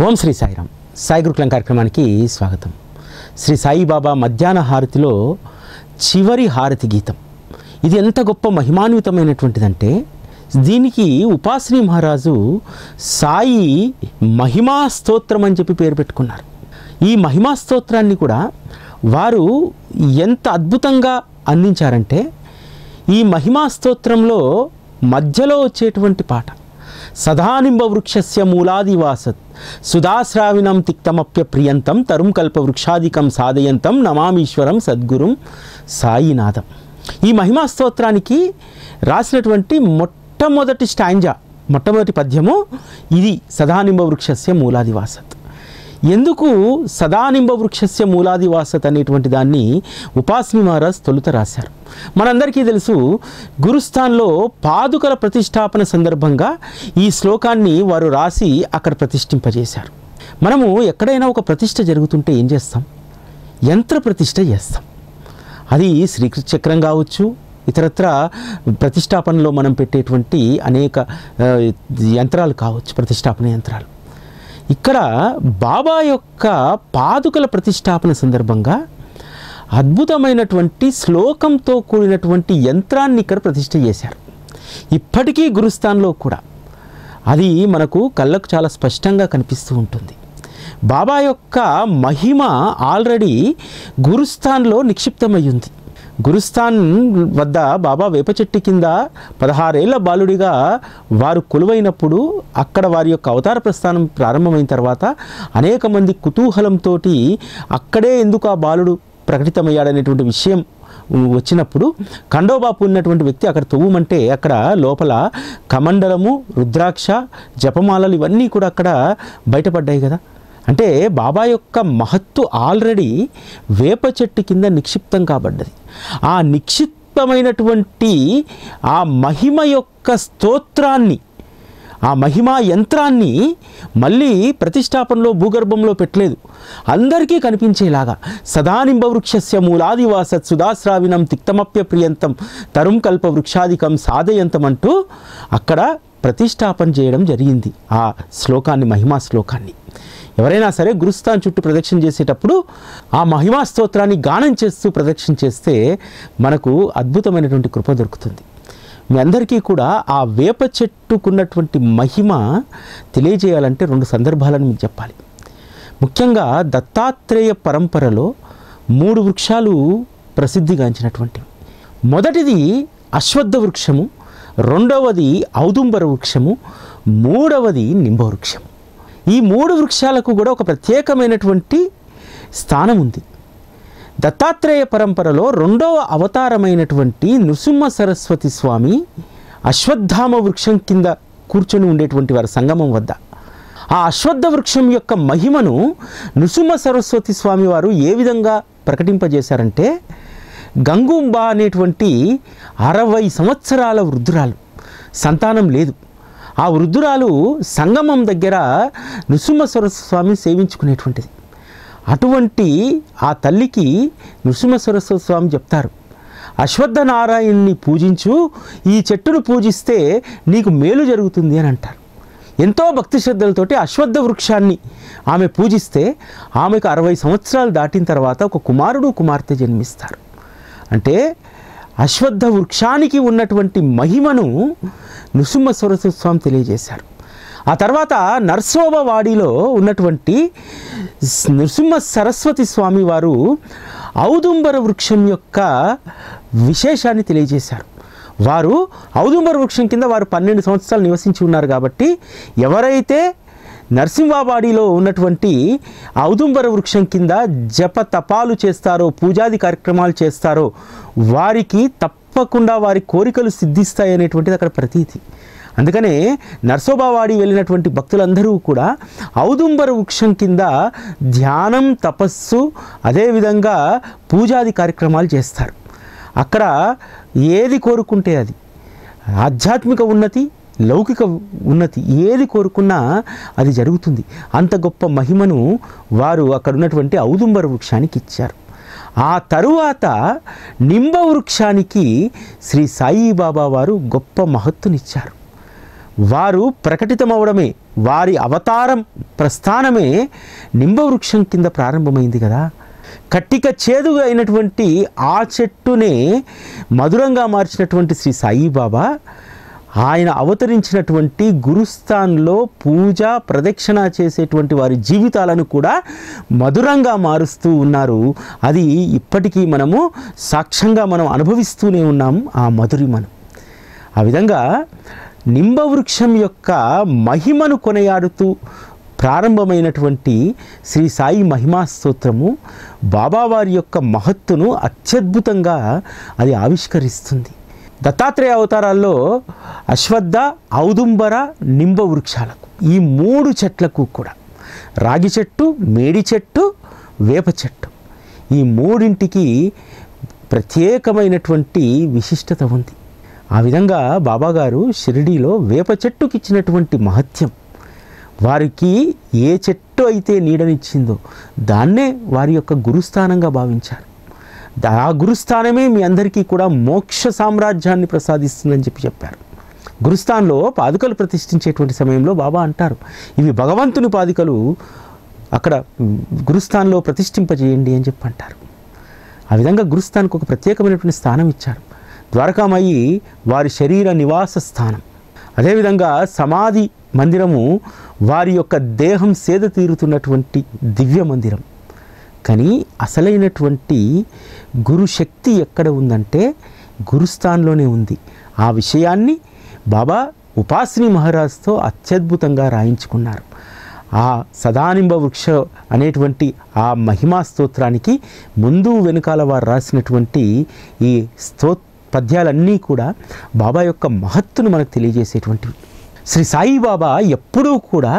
ఓం శ్రీ సాయిరామ్. సాయి గురుకులం కార్యక్రమానికి స్వాగతం. శ్రీ సాయిబాబా మధ్యాహ్న హారతిలో చివరి హారతి గీతం ఇది ఎంత గొప్ప మహిమాన్వితమైనటువంటిదంటే దీనికి ఉపాసనీ మహారాజు సాయి మహిమా స్తోత్రం అని చెప్పి పేరు పెట్టుకున్నారు. ఈ మహిమా స్తోత్రాన్ని కూడా వారు ఎంత అద్భుతంగా అందించారంటే ఈ మహిమా స్తోత్రంలో మధ్యలో వచ్చేటువంటి పాట సదానింబ వృక్షస్య మూలాదివాసత్ సుధాశ్రావిణం తిక్తమప్య ప్రియంతం తరుం కల్ప వృక్షాదికం సాధయంతం నమామీశ్వరం సద్గురుం సాయినాథం. ఈ మహిమా స్తోత్రానికి రాసినటువంటి మొట్టమొదటి స్టాంజా, మొట్టమొదటి పద్యము ఇది సదానింబ వృక్షస్య మూలాదివాసత్. ఎందుకు సదానింబ వృక్షస్య మూలాదివాసత్ అనేటువంటి దాన్ని ఉపాసనీ మహారాజ్ తొలుత రాశారు. మనందరికీ తెలుసు, గురుస్థాన్లో పాదుకల ప్రతిష్టాపన సందర్భంగా ఈ శ్లోకాన్ని వారు రాసి అక్కడ ప్రతిష్ఠింపజేశారు. మనము ఎక్కడైనా ఒక ప్రతిష్ఠ జరుగుతుంటే ఏం చేస్తాం? యంత్ర ప్రతిష్ఠ చేస్తాం. అది శ్రీకృష్ణ చక్రం కావచ్చు, ఇతరత్ర ప్రతిష్టాపనలో మనం పెట్టేటువంటి అనేక యంత్రాలు కావచ్చు, ప్రతిష్టాపన యంత్రాలు. ఇక్కడ బాబా యొక్క పాదుకల ప్రతిష్టాపన సందర్భంగా అద్భుతమైనటువంటి శ్లోకంతో కూడినటువంటి యంత్రాన్ని ఇక్కడ ప్రతిష్ఠ చేశారు. ఇప్పటికీ గురుస్థాన్లో కూడా అది మనకు కళ్ళకు చాలా స్పష్టంగా కనిపిస్తూ ఉంటుంది. బాబా యొక్క మహిమ ఆల్రెడీ గురుస్థాన్లో నిక్షిప్తమై ఉంది. గురుస్థాన్ వద్ద బాబా వేప చెట్టు కింద 16 ఏళ్ల బాలుడిగా వారు కొలువైనప్పుడు అక్కడ వారి యొక్క అవతార ప్రస్థానం ప్రారంభమైన తర్వాత అనేక మంది కుతూహలంతో అక్కడే ఎందుకు ఆ బాలుడు ప్రకటితమయ్యాడనేటువంటి విషయం వచ్చినప్పుడు ఖండోబాపు ఉన్నటువంటి వ్యక్తి అక్కడ తవ్వమంటే అక్కడ లోపల కమండలము, రుద్రాక్ష, జపమాలలు ఇవన్నీ కూడా అక్కడ బయటపడ్డాయి కదా. అంటే బాబా యొక్క మహత్తు ఆల్రెడీ వేప చెట్టు కింద నిక్షిప్తం కాబడ్డది. ఆ నిక్షిప్తమైనటువంటి ఆ మహిమ యొక్క స్తోత్రాన్ని, ఆ మహిమా యంత్రాన్ని మళ్ళీ ప్రతిష్టాపనలో భూగర్భంలో పెట్టలేదు, అందరికీ కనిపించేలాగా సదానింబ వృక్షస్య మూలాదివాసత్ సుధాశ్రావిణం తిక్తమప్య ప్రియంతం తరుం కల్ప వృక్షాదికం సాధయంతం అంటూ అక్కడ ప్రతిష్టాపన చేయడం జరిగింది. ఆ శ్లోకాన్ని, మహిమా శ్లోకాన్ని ఎవరైనా సరే గురుస్థాన్ చుట్టూ ప్రదక్షిణ చేసేటప్పుడు ఆ మహిమా స్తోత్రాన్ని గానం చేస్తూ ప్రదక్షిణ చేస్తే మనకు అద్భుతమైనటువంటి కృప దొరుకుతుంది. మీ అందరికీ కూడా ఆ వేప చెట్టుకున్నటువంటి మహిమ తెలియజేయాలంటే 2 సందర్భాలను మీకు చెప్పాలి. ముఖ్యంగా దత్తాత్రేయ పరంపరలో 3 వృక్షాలు ప్రసిద్ధిగాంచినటువంటివి. మొదటిది అశ్వత్థ వృక్షము, రెండవది ఔదుంబర వృక్షము, మూడవది నింబ వృక్షము. ఈ 3 వృక్షాలకు కూడా ఒక ప్రత్యేకమైనటువంటి స్థానం ఉంది. దత్తాత్రేయ పరంపరలో 2వ అవతారమైనటువంటి నృసింహ సరస్వతి స్వామి అశ్వత్థామ వృక్షం కింద కూర్చొని ఉండేటువంటి వారి సంగమం వద్ద ఆ అశ్వత్థ వృక్షం యొక్క మహిమను నృసింహ సరస్వతి స్వామి వారు ఏ విధంగా ప్రకటింపజేశారంటే, గంగుంబ అనేటువంటి 60 సంవత్సరాల వృద్ధురాలు, సంతానం లేదు. ఆ వృద్ధురాలు సంగమం దగ్గర నృసింహ సరస్వతి స్వామిని సేవించుకునేటువంటిది. అటువంటి ఆ తల్లికి నృసింహ సరస్వతి స్వామి చెప్తారు, అశ్వత్థ నారాయణ్ణి పూజించు, ఈ చెట్టును పూజిస్తే నీకు మేలు జరుగుతుంది అని అంటారు. ఎంతో భక్తి శ్రద్ధలతోటి అశ్వత్థ వృక్షాన్ని ఆమె పూజిస్తే ఆమెకు 60 సంవత్సరాలు దాటిన తర్వాత ఒక కుమారుడు, కుమార్తె జన్మిస్తారు. అంటే అశ్వత్థ వృక్షానికి ఉన్నటువంటి మహిమను నృసింహ సరస్వతి స్వామి తెలియజేశారు. ఆ తర్వాత నర్సోబవాడిలో ఉన్నటువంటి నృసింహ సరస్వతి స్వామి వారు ఔదుంబర వృక్షం యొక్క విశేషాన్ని తెలియజేశారు. వారు ఔదుంబర వృక్షం కింద వారు 12 సంవత్సరాలు నివసించి ఉన్నారు కాబట్టి ఎవరైతే నరసింహవాడిలో ఉన్నటువంటి ఔదుంబర వృక్షం కింద జప తపాలు చేస్తారో, పూజాది కార్యక్రమాలు చేస్తారో వారికి తప్పకుండా వారి కోరికలు సిద్ధిస్తాయి అనేటువంటిది అక్కడ ప్రతీతి. అందుకనే నర్సోబావాడి వెళ్ళినటువంటి భక్తులందరూ కూడా ఔదుంబర వృక్షం కింద ధ్యానం, తపస్సు, అదేవిధంగా పూజాది కార్యక్రమాలు చేస్తారు. అక్కడ ఏది కోరుకుంటే అది, ఆధ్యాత్మిక ఉన్నతి, లౌకిక ఉన్నతి ఏది కోరుకున్నా అది జరుగుతుంది. అంత గొప్ప మహిమను వారు అక్కడ ఉన్నటువంటి ఔదుంబర వృక్షానికి ఇచ్చారు. ఆ తరువాత నింబ వృక్షానికి శ్రీ సాయిబాబా వారు గొప్ప మహత్తునిచ్చారు. వారు ప్రకటితమవడమే, వారి అవతారం ప్రస్థానమే నింబవృక్షం కింద ప్రారంభమైంది కదా. కట్టిక చేదుగా అయినటువంటి ఆ చెట్టునే మధురంగా మార్చినటువంటి శ్రీ సాయిబాబా ఆయన అవతరించినటువంటి గురుస్థాన్లో పూజ ప్రదక్షిణ చేసేటువంటి వారి జీవితాలను కూడా మధురంగా మారుస్తూ ఉన్నారు. అది ఇప్పటికీ మనము సాక్ష్యంగా మనం అనుభవిస్తూనే ఉన్నాం ఆ మధురిమను. ఆ విధంగా నింబవృక్షం యొక్క మహిమను కొనయాడుతూ ప్రారంభమైనటువంటి శ్రీ సాయి మహిమా స్తోత్రము బాబావారి యొక్క మహత్తును అత్యద్భుతంగా అది ఆవిష్కరిస్తుంది. దత్తాత్రేయ అవతారాల్లో అశ్వత్థ, ఔదుంబర, నింబ వృక్షాలకు ఈ 3 చెట్లకు కూడా రాగి చెట్టు, మేడి చెట్టు, వేప చెట్టు ఈ 3ంటికి ప్రత్యేకమైనటువంటి విశిష్టత ఉంది. ఆ విధంగా బాబాగారు షిరిడీలో వేప చెట్టుకి ఇచ్చినటువంటి మహత్యం, వారికి ఏ చెట్టు అయితే నీడనిచ్చిందో దాన్నే వారి యొక్క గురుస్థానంగా భావించారు. ఆ గురుస్థానమే మీ అందరికీ కూడా మోక్ష సామ్రాజ్యాన్ని ప్రసాదిస్తుందని చెప్పారు. గురుస్థాన్లో పాదుకలు ప్రతిష్ఠించేటువంటి సమయంలో బాబా అంటారు, ఇవి భగవంతుని పాదుకలు, అక్కడ గురుస్థాన్లో ప్రతిష్ఠింపజేయండి అని చెప్పి అంటారు. ఆ విధంగా గురుస్థాన్కు ఒక ప్రత్యేకమైనటువంటి స్థానం ఇచ్చారు. ద్వారకామాయి వారి శరీర నివాస స్థానం. అదేవిధంగా సమాధి మందిరము వారి యొక్క దేహం సేద తీరుతున్నటువంటి దివ్య మందిరం. కానీ అసలైనటువంటి గురుశక్తి ఎక్కడ ఉందంటే గురుస్థాన్లోనే ఉంది. ఆ విషయాన్ని బాబా ఉపాసిని మహారాజ్తో అత్యద్భుతంగా రాయించుకున్నారు. ఆ సదానింబ వృక్ష అనేటువంటి ఆ మహిమా స్తోత్రానికి ముందు వెనుకాల వారు రాసినటువంటి ఈ పద్యాలన్నీ కూడా బాబా యొక్క మహత్తును మనకు తెలియజేసేటువంటివి. శ్రీ సాయిబాబా ఎప్పుడూ కూడా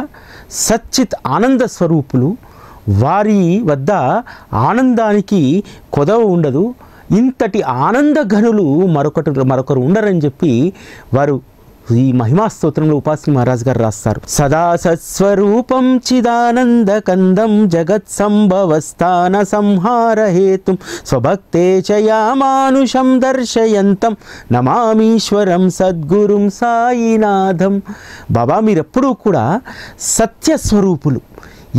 సచ్చిత్ ఆనంద స్వరూపులు. వారి వద్ద ఆనందానికి కొదవ ఉండదు. ఇంతటి ఆనంద ఘనులు మరొకరు ఉండరని చెప్పి వారు ఈ మహిమా స్తోత్రంలో ఉపాసిని మహారాజ్ గారు రాస్తారు. సదా సత్స్వరూపం చిదానంద కందం జగత్ సంభవస్థాన సంహార హేతుం స్వభక్తే చయామానుషం దర్శయంతం నమామీశ్వరం సద్గురుం సాయినాథం. బాబా మీరెప్పుడూ కూడా సత్యస్వరూపులు,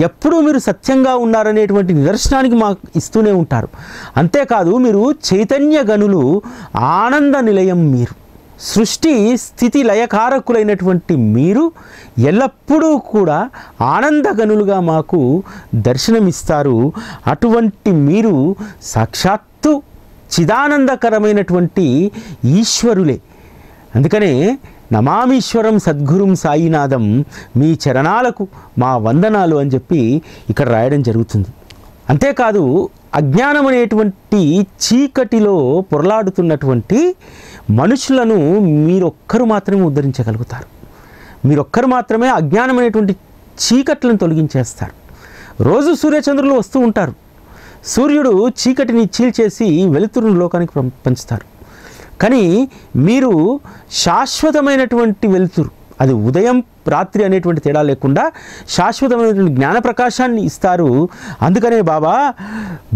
ఎప్పుడూ మీరు సత్యంగా ఉన్నారనేటువంటి నిదర్శనానికి మాకు ఇస్తూనే ఉంటారు. అంతేకాదు మీరు చైతన్య గనులు, ఆనంద నిలయం. మీరు సృష్టి స్థితి లయకారకులైనటువంటి మీరు ఎల్లప్పుడూ కూడా ఆనందగనులుగా మాకు దర్శనమిస్తారు. అటువంటి మీరు సాక్షాత్తు చిదానందకరమైనటువంటి ఈశ్వరులే. అందుకనే నమామీశ్వరం సద్గురుం సాయినాథం, మీ చరణాలకు మా వందనాలు అని చెప్పి ఇక్కడ రాయడం జరుగుతుంది. అంతేకాదు అజ్ఞానం అనేటువంటి చీకటిలో పొరలాడుతున్నటువంటి మనుషులను మీరొక్కరు మాత్రమే ఉద్ధరించగలుగుతారు. మీరొక్కరు మాత్రమే అజ్ఞానం అనేటువంటి చీకట్లను తొలగించేస్తారు. రోజు సూర్యచంద్రులు వస్తూ ఉంటారు. సూర్యుడు చీకటిని చీల్చేసి వెలుతురును లోకానికి పంచుతారు. కానీ మీరు శాశ్వతమైనటువంటి వెలుతురు, అది ఉదయం రాత్రి అనేటువంటి తేడా లేకుండా శాశ్వతమైనటువంటి జ్ఞాన ప్రకాశాన్ని ఇస్తారు. అందుకనే బాబా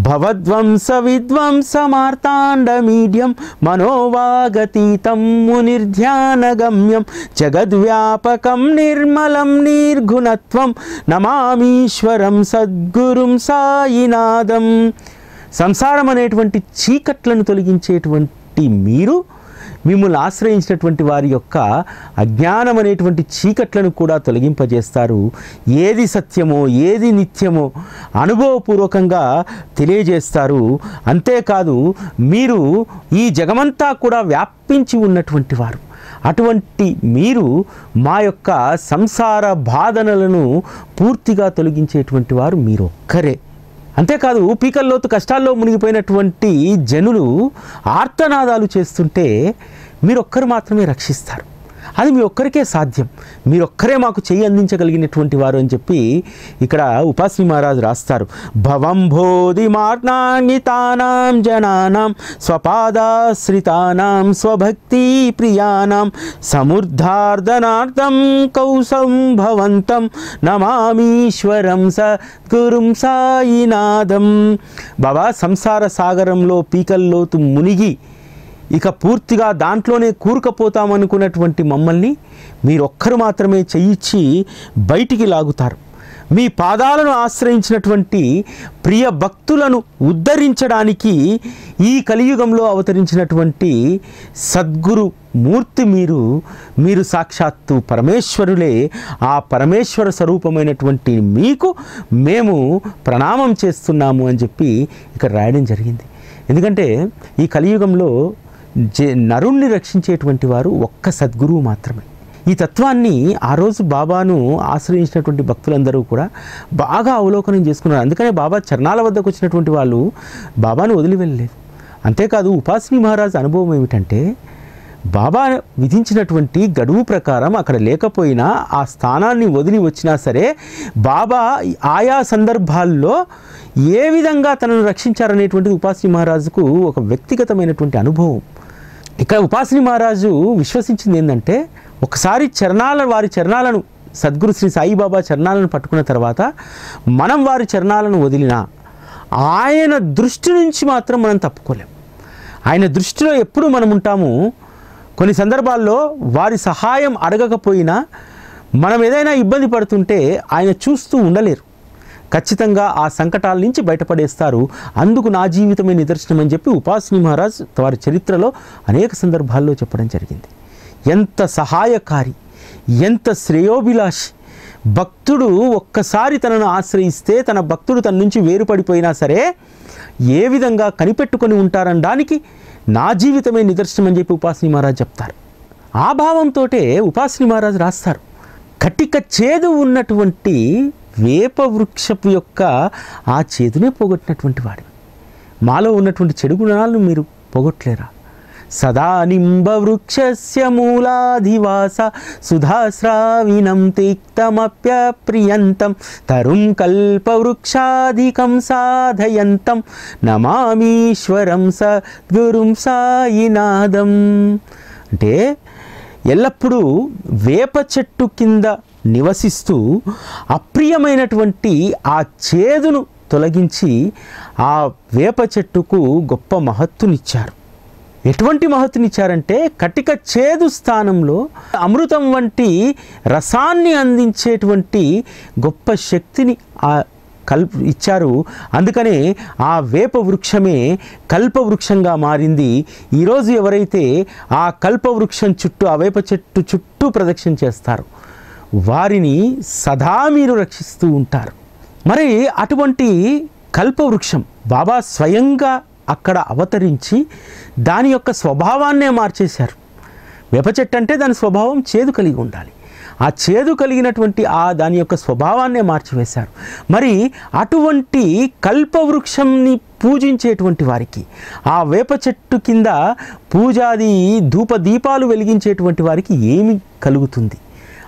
భవద్వంస విద్వంసమార్తాండ మీడ్యం మనోవాగతీతం మునిర్ధ్యానగమ్యం జగద్వ్యాపకం నిర్మలం నిర్గుణత్వం నమామీశ్వరం సద్గురుం సాయినాథం. సంసారం అనేటువంటి చీకట్లను తొలగించేటువంటి మీరు మిమ్మల్ని ఆశ్రయించినటువంటి వారి యొక్క అజ్ఞానం అనేటువంటి చీకట్లను కూడా తొలగింపజేస్తారు. ఏది సత్యమో ఏది నిత్యమో అనుభవపూర్వకంగా తెలియజేస్తారు. అంతేకాదు మీరు ఈ జగమంతా కూడా వ్యాపించి ఉన్నటువంటి వారు. అటువంటి మీరు మా యొక్క సంసార బాధనలను పూర్తిగా తొలగించేటువంటి వారు మీరొక్కరే. అంతేకాదు పీకల్లోతు కష్టాల్లో మునిగిపోయినటువంటి జనులు ఆర్తనాదాలు చేస్తుంటే మీరొక్కరు మాత్రమే రక్షిస్తారు. అది మీ ఒక్కరికే సాధ్యం. మీరొక్కరే మాకు చెయ్యి అందించగలిగినటువంటి వారు అని చెప్పి ఇక్కడ ఉపాసిని మహారాజు రాస్తారు. భవం బోధి మార్నాంగితానాం జనానాం స్వపాదాశ్రితానాం స్వభక్తి ప్రియానాం సముద్ధార్దనార్థం కౌసంభవంతం నమామీశ్వరం సద్గురుం సాయినాథం. బాబా సంసార సాగరంలో పీకల్లోతు మునిగి ఇక పూర్తిగా దాంట్లోనే కూరుకుపోతామనుకున్నటువంటి మమ్మల్ని మీరొక్కరు మాత్రమే చెయ్యిచ్చి బయటికి లాగుతారు. మీ పాదాలను ఆశ్రయించినటువంటి ప్రియ భక్తులను ఉద్ధరించడానికి ఈ కలియుగంలో అవతరించినటువంటి సద్గురు మూర్తి మీరు సాక్షాత్తు పరమేశ్వరులే. ఆ పరమేశ్వర స్వరూపమైనటువంటి మీకు మేము ప్రణామం చేస్తున్నాము అని చెప్పి ఇక్కడ రాయడం జరిగింది. ఎందుకంటే ఈ కలియుగంలో నరుణ్ణి రక్షించేటువంటి వారు ఒక్క సద్గురువు మాత్రమే. ఈ తత్వాన్ని ఆ రోజు బాబాను ఆశ్రయించినటువంటి భక్తులందరూ కూడా బాగా అవలోకనం చేసుకున్నారు. అందుకనే బాబా చరణాల వద్దకు వచ్చినటువంటి వాళ్ళు బాబాను వదిలి వెళ్ళలేదు. అంతేకాదు ఉపాసిని మహారాజ్ అనుభవం ఏమిటంటే, బాబా విధించినటువంటి గడువు ప్రకారం అక్కడ లేకపోయినా ఆ స్థానాన్ని వదిలి వచ్చినా సరే బాబా ఆయా సందర్భాల్లో ఏ విధంగా తనను రక్షించారనేటువంటిది ఉపాసిని మహారాజుకు ఒక వ్యక్తిగతమైనటువంటి అనుభవం. ఇక్కడ ఉపాసిని మహారాజు విశ్వసించింది ఏంటంటే, ఒకసారి వారి చరణాలను సద్గురు శ్రీ సాయిబాబా చరణాలను పట్టుకున్న తర్వాత మనం వారి చరణాలను వదిలినా ఆయన దృష్టి నుంచి మాత్రం మనం తప్పుకోలేం. ఆయన దృష్టిలో ఎప్పుడు మనం ఉంటాము. కొన్ని సందర్భాల్లో వారి సహాయం అడగకపోయినా మనం ఏదైనా ఇబ్బంది పడుతుంటే ఆయన చూస్తూ ఉండలేరు. ఖచ్చితంగా ఆ సంకటాల నుంచి బయటపడేస్తారు. అందుకు నా జీవితమే నిదర్శనం అని చెప్పి ఉపాసిని మహారాజ్ వారి చరిత్రలో అనేక సందర్భాల్లో చెప్పడం జరిగింది. ఎంత సహాయకారి, ఎంత శ్రేయోభిలాషి. భక్తుడు ఒక్కసారి తనను ఆశ్రయిస్తే తన భక్తుడు తన నుంచి వేరుపడిపోయినా సరే ఏ విధంగా కనిపెట్టుకొని ఉంటారనడానికి నా జీవితమే నిదర్శనం అని చెప్పి ఉపాసిని మహారాజ్ చెప్తారు. ఆ భావంతోటే ఉపాసిని మహారాజ్ రాస్తారు, కటిక చేదు ఉన్నటువంటి వేప వృక్షపు యొక్క ఆ చేదునే పోగొట్టినటువంటి వాడు. మాలో ఉన్నటువంటి చెడు గుణాలను మీరు పోగొట్టలేరా? సదా నింబ వృక్షస్య మూలాధివాస సుధాస్రావినం తిక్తమప్యప్రియంతం తరుం కల్పవృక్షాధికం సాధయంతం నమామీశ్వరం సద్గురుం సాయినాథం. అంటే ఎల్లప్పుడూ వేప చెట్టు కింద నివసిస్తూ అప్రియమైనటువంటి ఆ చేదును తొలగించి ఆ వేప చెట్టుకు గొప్ప మహత్తునిచ్చారు. ఎటువంటి మహత్తునిచ్చారంటే, కటిక చేదు స్థానంలో అమృతం వంటి రసాన్ని అందించేటువంటి గొప్ప శక్తిని ఇచ్చారు. అందుకనే ఆ వేప వృక్షమే కల్పవృక్షంగా మారింది. ఈరోజు ఎవరైతే ఆ కల్పవృక్షం చుట్టూ, ఆ వేప చెట్టు చుట్టూ ప్రదక్షిణ చేస్తారు వారిని సదా మీరు రక్షిస్తూ ఉంటారు. మరి అటువంటి కల్పవృక్షం బాబా స్వయంగా అక్కడ అవతరించి దాని యొక్క స్వభావాన్నే మార్చేశారు. వేప చెట్టు అంటే దాని స్వభావం చేదు కలిగి ఉండాలి. ఆ చేదు కలిగినటువంటి దాని యొక్క స్వభావాన్నే మార్చివేశారు. మరి అటువంటి కల్పవృక్షంని పూజించేటువంటి వారికి, ఆ వేప చెట్టు కింద పూజాది ధూపదీపాలు వెలిగించేటువంటి వారికి ఏమి కలుగుతుంది?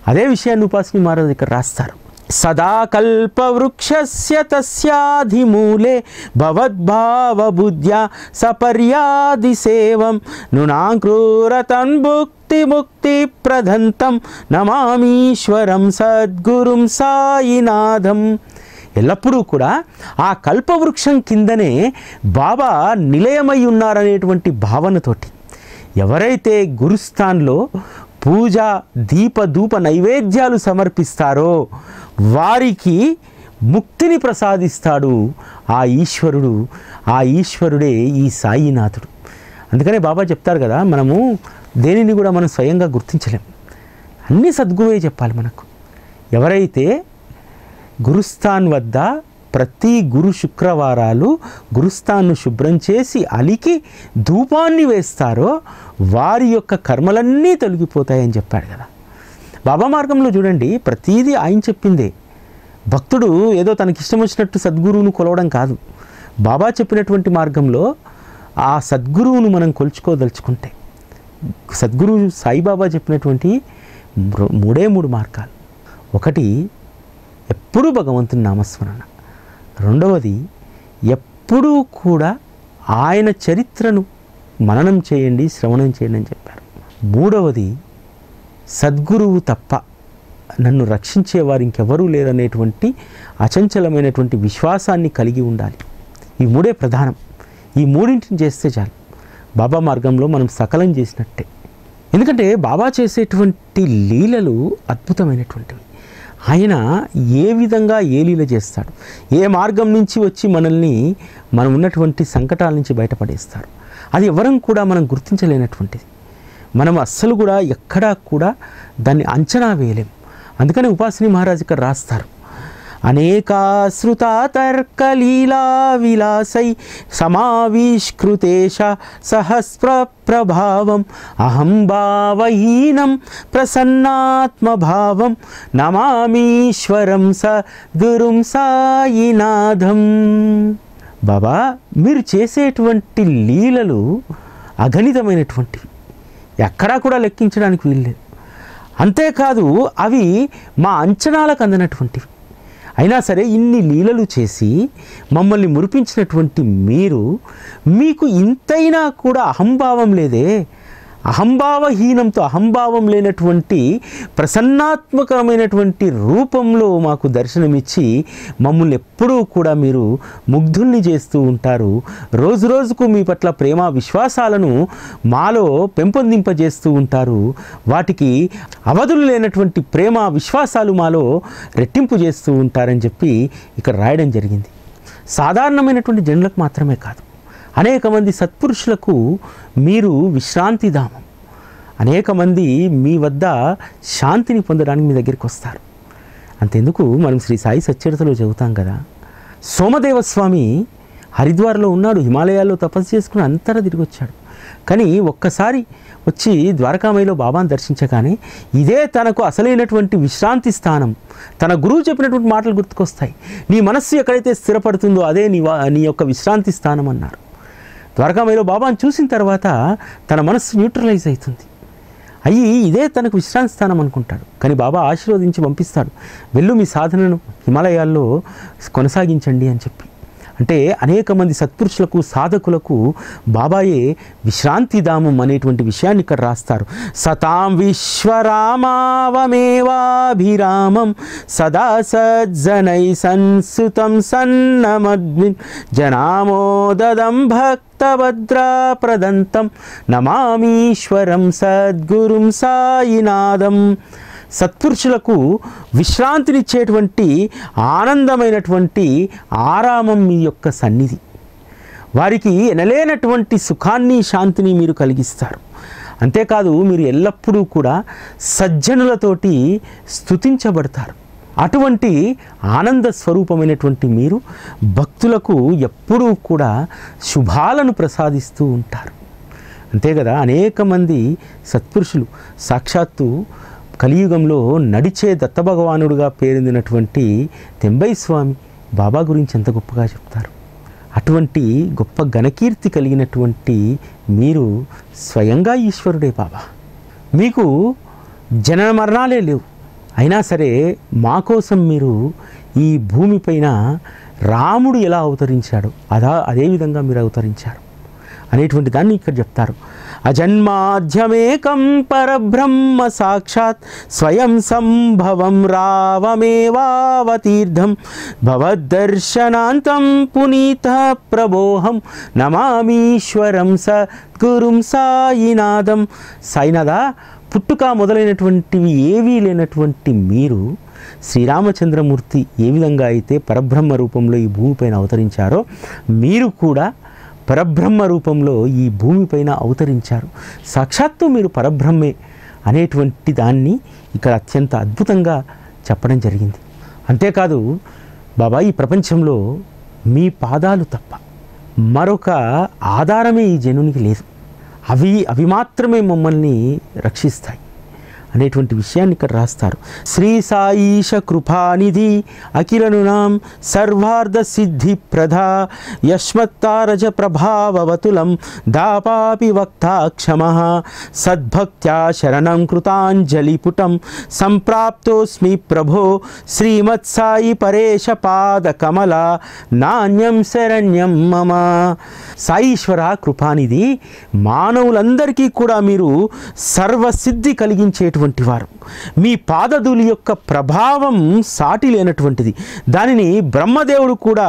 అదే విషయాన్ని ఉపాసిని మహారాజ్ ఇక్కడ రాస్తారు. సదా కల్పవృక్షస్య తస్యాధిమూలే భవద్భావబుద్ధ్యా సపర్యాది సేవం నృణాంక్రూరతన్ ముక్తి ప్రదంతం నమామీశ్వరం సద్గురుం సాయినాథం. ఎల్లప్పుడూ కూడా ఆ కల్పవృక్షం కిందనే బాబా నిలయమై ఉన్నారనేటువంటి భావనతోటి ఎవరైతే గురుస్థాన్లో పూజ దీపధూప నైవేద్యాలు సమర్పిస్తారో వారికి ముక్తిని ప్రసాదిస్తాడు ఆ ఈశ్వరుడు. ఆ ఈశ్వరుడే ఈ సాయినాథుడు. అందుకనే బాబా చెప్తారు కదా, మనము దేనిని కూడా మనం స్వయంగా గుర్తించలేం. అన్నీ సద్గురువే చెప్పాలి మనకు. ఎవరైతే గురుస్థాన్ వద్ద ప్రతి గురు శుక్రవారాలు గురుస్థాన్ను శుభ్రం చేసి అలికి ధూపాన్ని వేస్తారో వారి యొక్క కర్మలన్నీ తొలగిపోతాయని చెప్పాడు కదా. బాబా మార్గంలో చూడండి, ప్రతీదీ ఆయన చెప్పిందే. భక్తుడు ఏదో తనకిష్టం వచ్చినట్టు సద్గురువును కొలవడం కాదు. బాబా చెప్పినటువంటి మార్గంలో ఆ సద్గురువును మనం కొలుచుకోదలుచుకుంటే, సద్గురు సాయిబాబా చెప్పినటువంటి 3 మార్గాలు. ఒకటి, ఎప్పుడూ భగవంతుని నామస్మరణ. రెండవది, ఎప్పుడూ కూడా ఆయన చరిత్రను మననం చేయండి, శ్రవణం చేయండి అని చెప్పారు. మూడవది, సద్గురువు తప్ప నన్ను రక్షించేవారు ఇంకెవరూ లేరనేటువంటి అచంచలమైనటువంటి విశ్వాసాన్ని కలిగి ఉండాలి. ఈ 3 ప్రధానం. ఈ 3 చేస్తే చాలు. బాబా మార్గంలో మనం సకలం చేసినట్టే. ఎందుకంటే బాబా చేసేటువంటి లీలలు అద్భుతమైనటువంటివి. ఆయన ఏ విధంగా ఏ లీల చేస్తాడు, ఏ మార్గం నుంచి వచ్చి మనల్ని మనం ఉన్నటువంటి సంకటాల నుంచి బయటపడేస్తారు, అది ఎవరం కూడా మనం గుర్తించలేనటువంటిది. మనం అస్సలు కూడా ఎక్కడా కూడా దాన్ని అంచనా వేయలేం. అందుకని ఉపాసిని మహారాజ్ ఇక్కడ రాస్తారు, అనేకాశ్రుతా తర్కలీలా విలాసై సమావిష్కృతేష సహస్ర ప్రభావం అహం భావహీనం ప్రసన్నాత్మభావం నమామీశ్వరం సద్గురుం సాయినాథం. బాబా, మీరు చేసేటువంటి లీలలు అగణితమైనటువంటివి, ఎక్కడా కూడా లెక్కించడానికి వీల్లేదు. అంతేకాదు అవి మా అంచనాలకు అందనటువంటివి. అయినా సరే ఇన్ని లీలలు చేసి మమ్మల్ని మురిపించినటువంటి మీకు ఇంతైనా కూడా అహంభావం లేదే. అహంభావహీనంతో, అహంభావం లేనటువంటి ప్రసన్నాత్మకమైనటువంటి రూపంలో మాకు దర్శనమిచ్చి మమ్మల్ని ఎప్పుడూ కూడా మీరు ముగ్ధుల్ని చేస్తూ ఉంటారు. రోజు రోజుకు మీ పట్ల ప్రేమ విశ్వాసాలను మాలో పెంపొందింపజేస్తూ ఉంటారు. వాటికి అవధులు లేనటువంటి ప్రేమ విశ్వాసాలు మాలో రెట్టింపు చేస్తూ ఉంటారని చెప్పి ఇక్కడ రాయడం జరిగింది. సాధారణమైనటువంటి జనులకు మాత్రమే కాదు, అనేక మంది సత్పురుషులకు మీరు విశ్రాంతిధామం. అనేక మంది మీ వద్ద శాంతిని పొందడానికి మీ దగ్గరికి వస్తారు. అంతెందుకు, మనం శ్రీ సాయి సచ్చరితలో చెబుతాం కదా, సోమదేవస్వామి హరిద్వార్లో ఉన్నాడు, హిమాలయాల్లో తపస్సు చేసుకుని అంతటా తిరిగి వచ్చాడు. కానీ ఒక్కసారి వచ్చి ద్వారకామయిలో బాబాను దర్శించగానే ఇదే తనకు అసలైనటువంటి విశ్రాంతి స్థానం, తన గురువు చెప్పినటువంటి మాటలు గుర్తుకొస్తాయి. నీ మనస్సు ఎక్కడైతే స్థిరపడుతుందో అదే నీ యొక్క విశ్రాంతి స్థానం అన్నారు. ద్వారకామయిలో బాబాను చూసిన తర్వాత తన మనస్సు న్యూట్రలైజ్ అవుతుంది. ఇదే తనకు విశ్రాంతి స్థానం అనుకుంటాడు. కానీ బాబా ఆశీర్వదించి పంపిస్తాడు, వెళ్ళు మీ సాధనను హిమాలయాల్లో కొనసాగించండి అని చెప్పి. అంటే అనేక మంది సత్పురుషులకు, సాధకులకు బాబాయే విశ్రాంతిధామం అనేటువంటి విషయాన్ని ఇక్కడ రాస్తారు. సతాం విశ్వరామావమేవాభిరామం సదా సజ్జనై సంసుతం సన్నమద్మిన్ జనామోదదం భక్తభద్రాప్రదంతం నమామీశ్వరం సద్గురుం సాయినాథం. సత్పురుషులకు విశ్రాంతినిచ్చేటువంటి ఆనందమైనటువంటి ఆరామం మీ యొక్క సన్నిధి. వారికి ఎనలేనటువంటి సుఖాన్ని, శాంతిని మీరు కలిగిస్తారు. అంతేకాదు మీరు ఎల్లప్పుడూ కూడా సజ్జనులతోటి స్తుతించబడతారు. అటువంటి ఆనంద స్వరూపమైనటువంటి మీరు భక్తులకు ఎప్పుడూ కూడా శుభాలను ప్రసాదిస్తూ ఉంటారు. అంతే కదా, అనేక మంది సత్పురుషులు సాక్షాత్తు కలియుగంలో నడిచే దత్తభగవానుడుగా పేరొందినటువంటి తెంబై స్వామి బాబా గురించి ఎంత గొప్పగా చెప్తారు. అటువంటి గొప్ప ఘనకీర్తి కలిగినటువంటి మీరు స్వయంగా ఈశ్వరుడే బాబా. మీకు జనన మరణాలే లేవు, అయినా సరే మా కోసం మీరు ఈ భూమిపైన రాముడు ఎలా అవతరించాడో అదేవిధంగా మీరు అవతరించారు అనేటువంటి దాన్ని ఇక్కడ చెప్తారు. అజన్మాధ్యమేకం పరబ్రహ్మ సాక్షాత్ స్వయం సంభవం రావమేవావతీర్థం భవద్దర్శనాంతం పునీత ప్రబోహం నమామీశ్వరం సద్గురుం సాయినాథం. సాయినాథ, పుట్టుక మొదలైనటువంటివి ఏవీ లేనటువంటి మీరు శ్రీరామచంద్రమూర్తి ఏ విధంగా అయితే పరబ్రహ్మ రూపంలో ఈ భూమిపైన అవతరించారో మీరు కూడా పరబ్రహ్మ రూపంలో ఈ భూమిపైన అవతరించారు. సాక్షాత్తు మీరు పరబ్రహ్మే అనేటువంటి దాన్ని ఇక్కడ అత్యంత అద్భుతంగా చెప్పడం జరిగింది. అంతేకాదు బాబా, ఈ ప్రపంచంలో మీ పాదాలు తప్ప మరొక ఆధారమే ఈ జనునికి లేదు. అవి మాత్రమే మమ్మల్ని రక్షిస్తాయి అనేటువంటి విషయాన్ని ఇక్కడ రాస్తారు. శ్రీ సాయిష కృపానిధి అఖిలనునాం సర్వార్థ సిద్ధి ప్రధా యశ్మత్తారజ ప్రభావవతులం దాపాపి వక్తాక్షమః సద్భక్త్యా శరణం కృతాంజలిపుటం సంప్రాప్తోస్మి ప్రభో శ్రీమత్సాయి పరేశ పాద కమల నాణ్యం శరణ్యం మమ. సాయీశ్వర కృపానిధి, మానవులందరికీ కూడా మీరు సర్వసిద్ధి కలిగించేటువంటి వారు. మీ పాదధూళి యొక్క ప్రభావం సాటి లేనటువంటిది. దానిని బ్రహ్మదేవుడు కూడా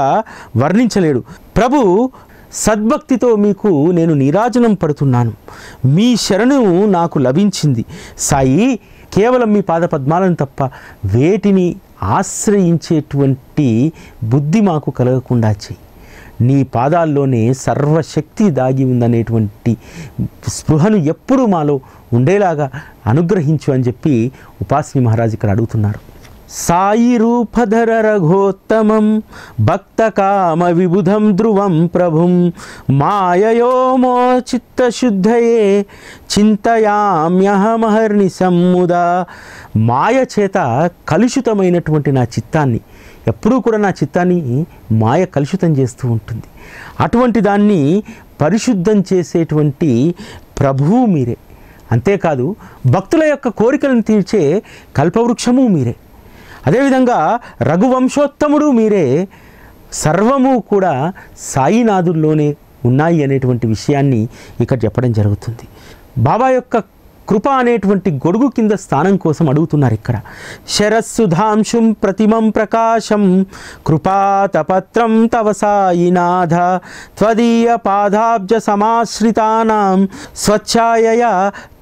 వర్ణించలేడు. ప్రభు సద్భక్తితో మీకు నేను నీరాజనం పడుతున్నాను. మీ శరణు నాకు లభించింది సాయి. కేవలం మీ పాద పద్మాలను తప్ప వేటిని ఆశ్రయించేటువంటి బుద్ధి మాకు కలగకుండా చెయ్యి. నీ పాదాల్లోనే సర్వశక్తి దాగి ఉందనేటువంటి స్పృహను ఎప్పుడూ మాలో ఉండేలాగా అనుగ్రహించు అని చెప్పి ఉపాసిని మహారాజ్ ఇక్కడ అడుగుతున్నారు. సాయి రూపధర రఘోత్తమం భక్త కామ విబుధం ధ్రువం ప్రభుం మాయయోమో చిత్తశుద్ధయే చింతయామ్యహమహర్నిశం ముదా. మాయ చేత కలుషితమైనటువంటి నా చిత్తాన్ని, ఎప్పుడూ కూడా నా చిత్తాన్ని మాయ కలుషితం చేస్తూ ఉంటుంది. అటువంటి దాన్ని పరిశుద్ధం చేసేటువంటి ప్రభువు మీరే. అంతేకాదు భక్తుల యొక్క కోరికలను తీర్చే కల్పవృక్షము మీరే. అదేవిధంగా రఘువంశోత్తముడు మీరే. సర్వము కూడా సాయినాథుల్లోనే ఉన్నాయి అనేటువంటి విషయాన్ని ఇక్కడ చెప్పడం జరుగుతుంది. బాబా యొక్క కృప అనేటువంటి గొడుగు కింద స్థానం కోసం అడుగుతున్నారు ఇక్కడ. శరస్సుధాంశుం ప్రతిమం ప్రకాశం కృపాతపత్రం తవ సాయినాథ త్వదీయ పాదాబ్జ సమాశ్రితానాం స్వచ్ఛాయయ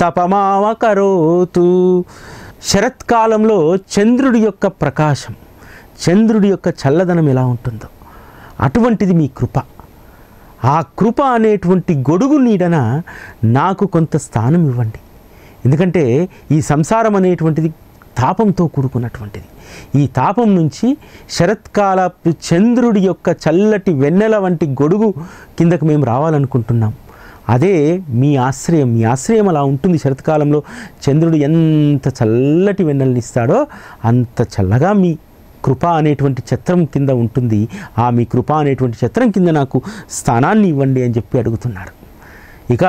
తపమావకరోతు. శరత్కాలంలో చంద్రుడి యొక్క ప్రకాశం, చంద్రుడి యొక్క చల్లదనం ఎలా ఉంటుందో అటువంటిది మీ కృప. ఆ కృప అనేటువంటి గొడుగు నీడన నాకు కొంత స్థానం ఇవ్వండి. ఎందుకంటే ఈ సంసారం అనేటువంటిది తాపంతో కూడుకున్నటువంటిది. ఈ తాపం నుంచి శరత్కాల చంద్రుడి యొక్క చల్లటి వెన్నెల వంటి గొడుగు కిందకు మేము రావాలనుకుంటున్నాం. అదే మీ ఆశ్రయం. మీ ఆశ్రయం అలా ఉంటుంది. శరత్కాలంలో చంద్రుడు ఎంత చల్లటి వెన్నెలనిస్తాడో అంత చల్లగా మీ కృప అనేటువంటి ఛత్రం కింద ఉంటుంది. ఆ మీ కృప అనేటువంటి ఛత్రం కింద నాకు స్థానాన్ని ఇవ్వండి అని చెప్పి అడుగుతున్నారు. ఇక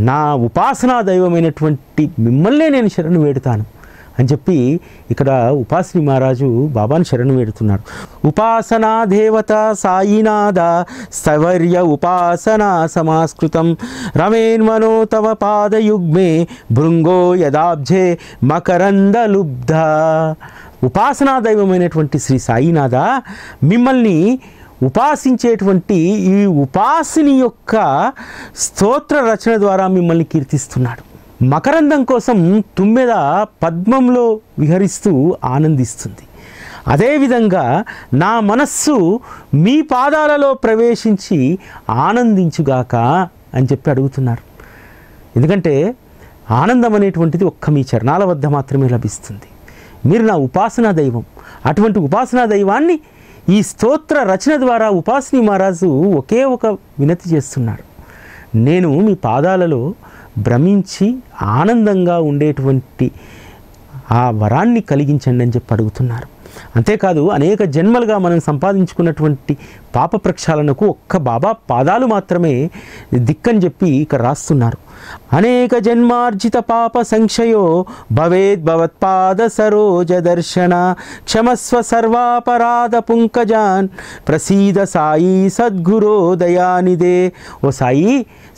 నా ఉపాసనా దైవమైనటువంటి మిమ్మల్నే నేను శరణు వేడుతాను అని చెప్పి ఇక్కడ ఉపాసిని మహారాజు బాబాను శరణు వేడుతున్నారు. ఉపాసనా దేవత సాయినాథ స్థవర్య ఉపాసనా సమాస్కృతం రమేన్మనో తవ పాదయుగ్మే భృంగో యదాబ్జే మకరందలుబ్ధ. ఉపాసనా దైవమైనటువంటి శ్రీ సాయినాథ, మిమ్మల్ని ఉపాసించేటువంటి ఈ ఉపాసిని యొక్క స్తోత్ర రచన ద్వారా మిమ్మల్ని కీర్తిస్తున్నాడు. మకరందం కోసం తుమ్మెద పద్మంలో విహరిస్తూ ఆనందిస్తుంది. అదేవిధంగా నా మనస్సు మీ పాదాలలో ప్రవేశించి ఆనందించుగాక అని చెప్పి అడుగుతున్నారు. ఎందుకంటే ఆనందం అనేటువంటిది ఒక్క మీ చరణాల వద్ద మాత్రమే లభిస్తుంది. మీరు నా ఉపాసనా దైవం. అటువంటి ఉపాసనా దైవాన్ని ఈ స్తోత్ర రచన ద్వారా ఉపాసిని మహారాజు ఒకే ఒక వినతి చేస్తున్నారు. నేను మీ పాదాలలో భ్రమించి ఆనందంగా ఉండేటువంటి ఆ వరాన్ని కలిగించండి అని చెప్పి అడుగుతున్నారు. అంతేకాదు అనేక జన్మలుగా మనం సంపాదించుకున్నటువంటి పాప ప్రక్షాళనకు ఒక్క బాబా పాదాలు మాత్రమే దిక్కని చెప్పి ఇక్కడ రాస్తున్నారు. అనేక జన్మార్జిత పాప సంక్షయో భవేద్ భవత్పాద సరోజ దర్శన క్షమస్వ సర్వాపరాధ పుంకజాన్ ప్రసీద సాయి సద్గురో దయానిదే. ఓ సాయి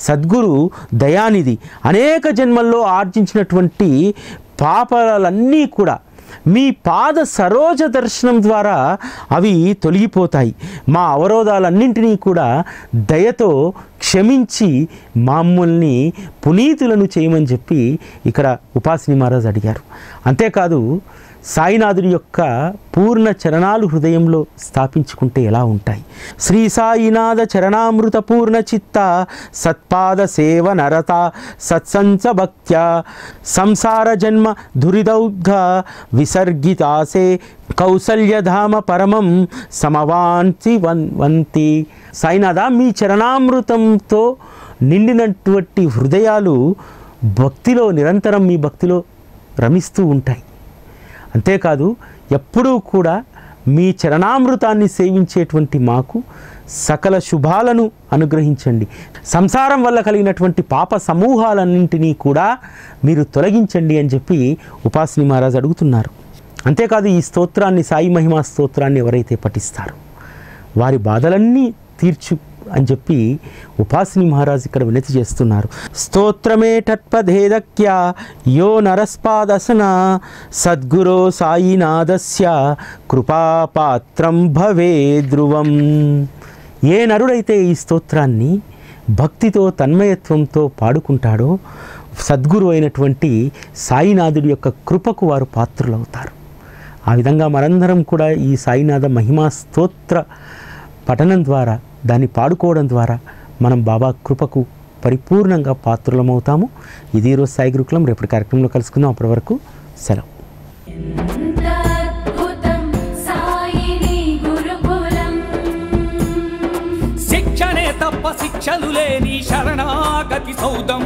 సద్గురు దయానిధి, అనేక జన్మల్లో ఆర్జించినటువంటి పాపాలన్నీ కూడా మీ పాద సరోజ దర్శనం ద్వారా అవి తొలగిపోతాయి. మా అవరోధాలన్నింటినీ కూడా దయతో క్షమించి మమ్మల్ని పునీతులను చేయమని చెప్పి ఇక్కడ ఉపాసిని మహారాజ్ అడిగారు. అంతేకాదు సాయినాథుడి యొక్క పూర్ణ చరణాలు హృదయంలో స్థాపించుకుంటే ఎలా ఉంటాయి? శ్రీ సాయినాథ చరణామృత పూర్ణ చిత్త సత్పాద సేవ నరత సత్సంస భక్త్య సంసార జన్మ దురిదౌద్ధ విసర్గితాసే కౌసల్యధామ పరమం సమవాంతి వంతి. సాయినాథ, మీ చరణామృతంతో నిండినటువంటి హృదయాలు భక్తిలో నిరంతరం మీ భక్తిలో రమిస్తూ ఉంటాయి. అంతేకాదు ఎప్పుడూ కూడా మీ చరణామృతాన్ని సేవించేటువంటి మాకు సకల శుభాలను అనుగ్రహించండి. సంసారం వల్ల కలిగినటువంటి పాప సమూహాలన్నింటినీ కూడా మీరు తొలగించండి అని చెప్పి ఉపాసిని మహారాజ్ అడుగుతున్నారు. అంతేకాదు ఈ స్తోత్రాన్ని, సాయి మహిమా స్తోత్రాన్ని ఎవరైతే పఠిస్తారో వారి బాధలన్నీ తీర్చు అని చెప్పి ఉపాసిని మహారాజ్ ఇక్కడ వినతి చేస్తున్నారు. స్తోత్రమే తత్పదేదక్య యో నరస్పాదసన సద్గురో సాయినాథస్య కృపాపాత్రం భవే ధ్రువం. ఈ ఏ నరుడైతే ఈ స్తోత్రాన్ని భక్తితో తన్మయత్వంతో పాడుకుంటాడో సద్గురు అయినటువంటి సాయినాథుడి యొక్క కృపకు వారు పాత్రులవుతారు. ఆ విధంగా మనందరం కూడా ఈ సాయినాథ మహిమా స్తోత్ర పఠనం ద్వారా, దాన్ని పాడుకోవడం ద్వారా మనం బాబా కృపకు పరిపూర్ణంగా పాత్రులమవుతాము. ఇది ఈరోజు సాయి గురుకులం. రేపటి కార్యక్రమంలో కలుసుకుందాం. అప్పటి వరకు సెలవు. శిక్షణే తప్ప శిక్షలు లేని శరణాగతి సౌదం.